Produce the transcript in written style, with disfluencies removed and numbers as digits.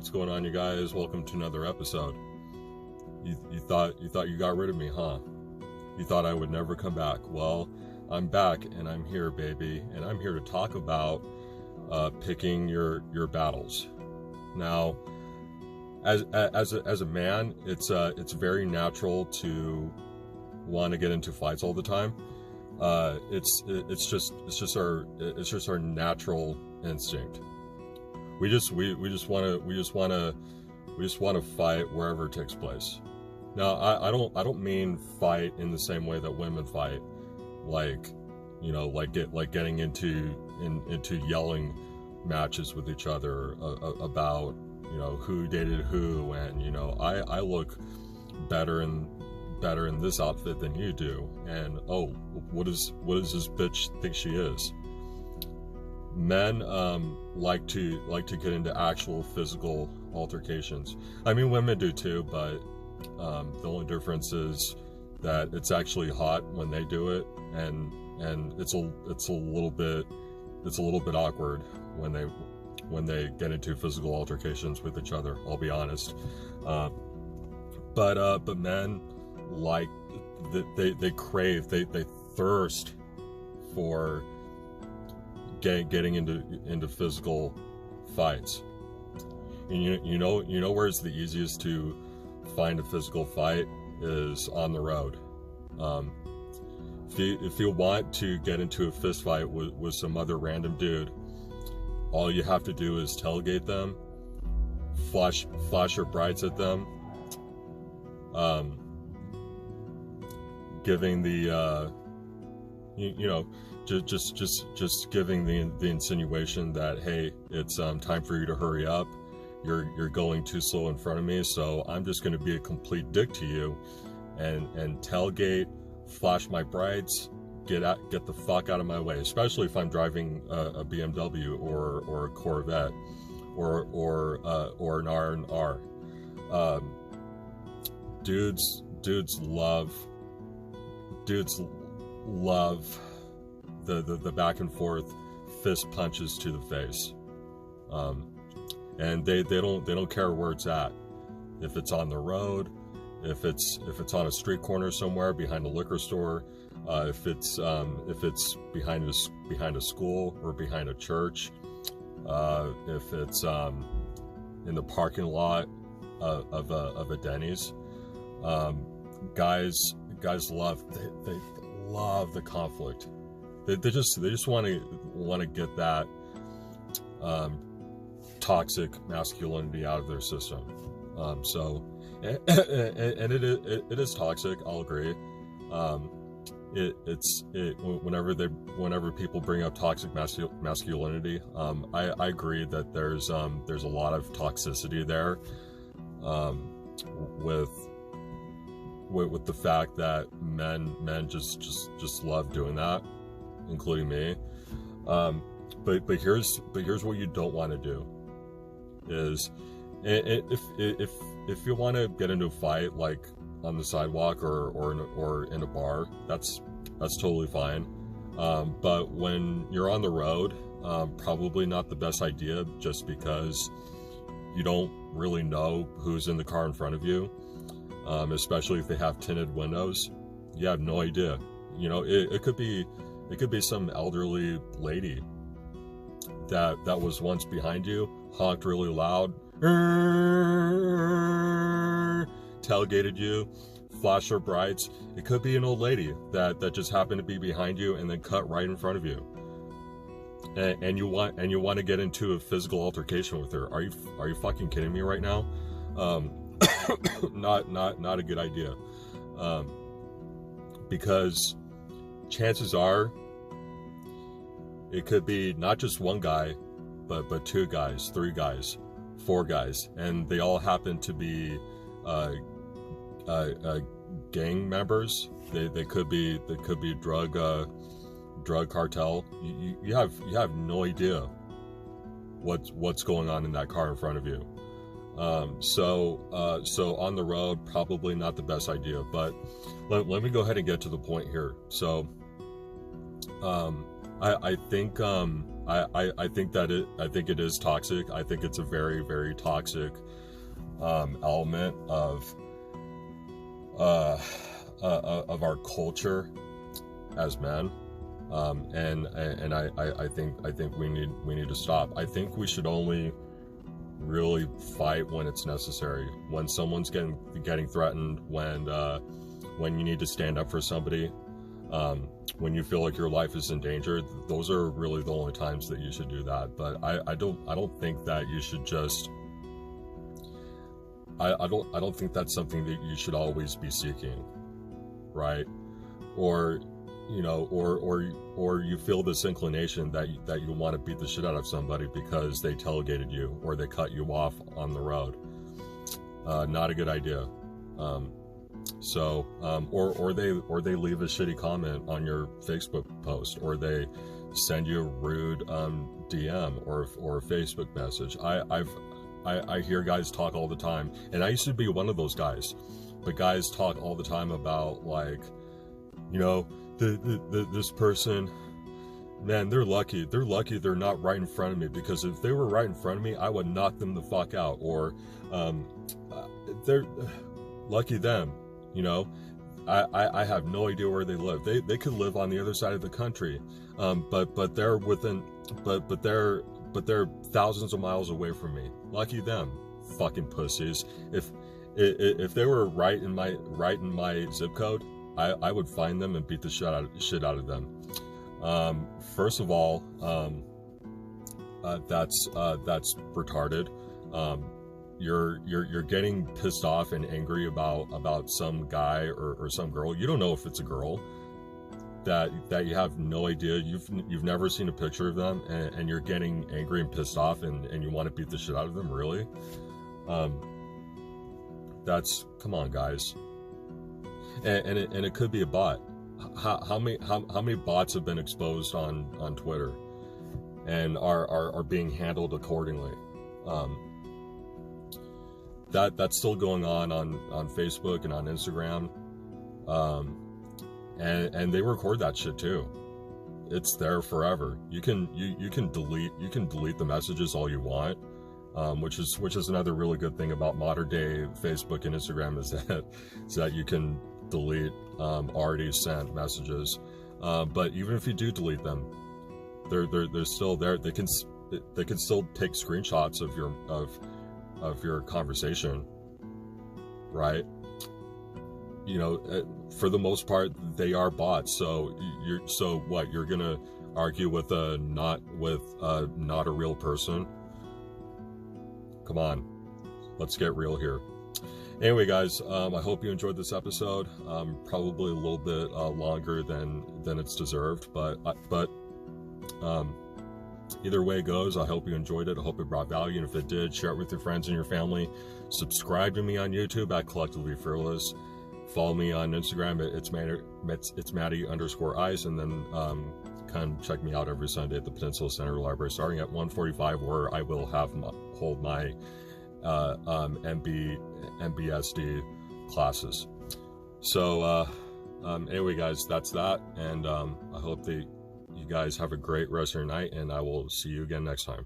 What's going on, you guys? Welcome to another episode. You thought you got rid of me, huh? You thought I would never come back. Well, I'm back, and I'm here, baby, and I'm here to talk about picking your battles. Now, as a man, it's very natural to want to get into fights all the time. It's just our natural instinct. We just want to fight wherever it takes place. Now, I don't mean fight in the same way that women fight, like getting into yelling matches with each other about who dated who, and I look better in this outfit than you do, and oh, what does this bitch think she is? Men like to get into actual physical altercations. I mean, women do too, but the only difference is that it's actually hot when they do it, and it's a little bit awkward when they get into physical altercations with each other. I'll be honest, but men like they crave, they thirst for getting into physical fights. And you know where it's the easiest to find a physical fight is on the road. If you want to get into a fist fight with some other random dude, all you have to do is tailgate them, flash your brights at them, giving the just giving the insinuation that, hey, it's time for you to hurry up. You're going too slow in front of me, so I'm just going to be a complete dick to you, and tailgate, flash my brights, get the fuck out of my way. Especially if I'm driving a BMW or a Corvette or an R&R. Dudes love the back and forth fist punches to the face, and they don't care where it's at. If it's on the road, if it's on a street corner somewhere behind a liquor store, if it's behind a school or behind a church, if it's in the parking lot of a Denny's, guys love the conflict. They just want to get that toxic masculinity out of their system. So and it is toxic. I'll agree. Whenever people bring up toxic masculinity, I agree that there's a lot of toxicity there, with the fact that men just love doing that, including me. But here's what you don't want to do is, if you want to get into a fight, like on the sidewalk or in a bar, that's totally fine. But when you're on the road, probably not the best idea, just because you don't really know who's in the car in front of you, especially if they have tinted windows. You have no idea. It could be some elderly lady that was once behind you, honked really loud, tailgated you, flashed her brights. It could be an old lady that just happened to be behind you and then cut right in front of you, and you want to get into a physical altercation with her. Are you fucking kidding me right now? Not a good idea, because chances are it could be not just one guy, but 2 guys, 3 guys, 4 guys, and they all happen to be gang members. They could be drug cartel. You have no idea what's going on in that car in front of you. So on the road, probably not the best idea. But let me go ahead and get to the point here. So I think I think it is toxic. I think it's a very, very toxic element of our culture as men. And I think we need to stop. I think we should only really fight when it's necessary, when someone's getting threatened, when you need to stand up for somebody, when you feel like your life is in danger. Those are really the only times that you should do that. But I don't think that you should just I don't think that's something that you should always be seeking, right? Or or you feel this inclination that you want to beat the shit out of somebody because they tailgated you or they cut you off on the road. Not a good idea. Or they leave a shitty comment on your Facebook post, or they send you a rude DM or a Facebook message. I hear guys talk all the time, and I used to be one of those guys, but guys talk all the time about, like, this person, man, they're lucky they're not right in front of me, because if they were right in front of me, I would knock them the fuck out. Or they're lucky them, I have no idea where they live. They could live on the other side of the country, but they're within but they're thousands of miles away from me. Lucky them, fucking pussies. If they were right in my zip code, I would find them and beat the shit out of them. First of all, that's retarded. You're getting pissed off and angry about some guy or some girl. You don't know if it's a girl, that you have no idea. You've never seen a picture of them, and you're getting angry and pissed off, and you want to beat the shit out of them. Really? Come on, guys. And it could be a bot. How many bots have been exposed on Twitter and are being handled accordingly? That's still going on Facebook and on Instagram, and they record that shit too. It's there forever. You can delete the messages all you want, which is another really good thing about modern day Facebook and Instagram, is that you can delete already sent messages. But even if you do delete them, they're still there. They can still take screenshots of your conversation, right? For the most part, they are bots. So you're gonna argue with not a real person? Come on, let's get real here. Anyway, guys, I hope you enjoyed this episode. Probably a little bit longer than it's deserved, but either way it goes, I hope you enjoyed it. I hope it brought value, and if it did, share it with your friends and your family. Subscribe to me on YouTube at Collectively Fearless. Follow me on Instagram at it's Matty_Ice, and then come check me out every Sunday at the Peninsula Center Library, starting at 1:45, where I will hold my MBSD classes. So anyway, guys, that's that, and I hope that you guys have a great rest of your night, and I will see you again next time.